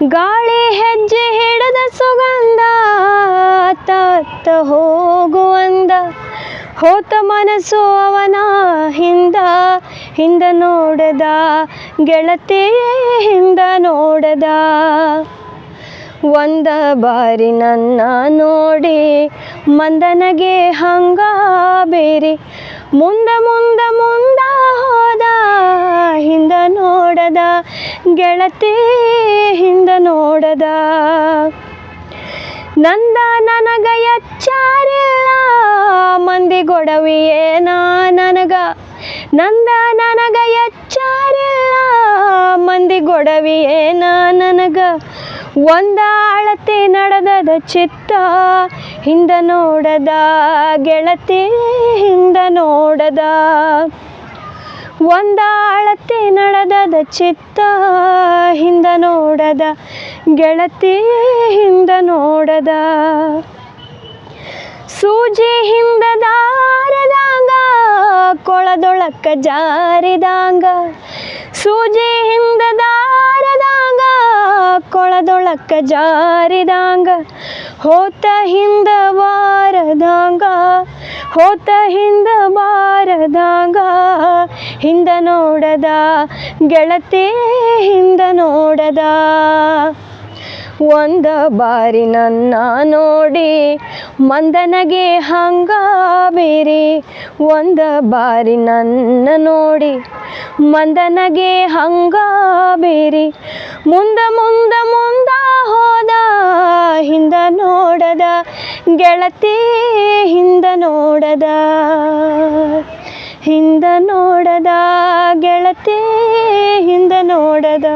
ಗಾಳಿ ಹೆಜ್ಜೆ ಹಿಡದ ಸುಗಂಧ ತತ್ತ ಹೋಗುವಂದ ಹೋತ ಮನಸ್ಸು ಅವನ ಹಿಂದ ನೋಡದ ಗೆಳತಿ ಹಿಂದ ನೋಡದ ಒಂದ ಬಾರಿ ನನ್ನ ನೋಡಿ ಮಂದನಗೆ ಹಂಗ ಬೇರಿ ಮುಂದ ಹೋದ ಹಿಂದ ನೋಡದ ಗೆಳತಿ ಹಿಂದ ನೋಡದ ನಂದ ನನಗ ಎಚ್ಚಾರಿಲ್ಲ ಮಂದಿ ಗೊಡವಿಯೇನ ನನಗ ನಂದ ನನಗ ಎಚ್ಚಾರಿಲ್ಲ ಮಂದಿ ಗೊಡವಿಯೇನ ನನಗ ಒಂದ ಅಳತೆ ನಡೆದದ ಚಿತ್ತ ಹಿಂದ ನೋಡದ ಗೆಳತಿ ಹಿಂದ ನೋಡದ ಒಂದ ಅಳತೆ ನಡೆದದ ಚಿತ್ತ ಹಿಂದ ನೋಡದ ಗೆಳತಿ ಹಿಂದ ನೋಡದ ಸೂಜಿ ಹಿಂದ ದಾರದಂಗ ಕೊಳದೊಳಕ್ಕ ಜಾರಿದಂಗ ಸೂಜಿ ಹಿಂದ ದಾರದಂಗ ಕೊಳದೊಳಕ್ಕ ಜಾರಿದಂಗ ಹೋತ ಹಿಂದ ಬಾರದಂಗ ಹೋತ ಹಿಂದ ಬಾರದಂಗ ಹಿಂದ ನೋಡದ ಗೆಳತಿ ಹಿಂದ ನೋಡದ ಒಂದ ಬಾರಿ ನನ್ನ ನೋಡಿ ಮಂದನಗೆ ಹಂಗ ಬೇರಿ ಒಂದ ಬಾರಿ ನನ್ನ ನೋಡಿ ಮಂದನಗೆ ಹಂಗ ಬೇರಿ ಮುಂದ ಹೋದ ಹಿಂದ ನೋಡದ ಗೆಳತಿ ಹಿಂದ ನೋಡದ ಗೆಳತಿ ಹಿಂದ ನೋಡದ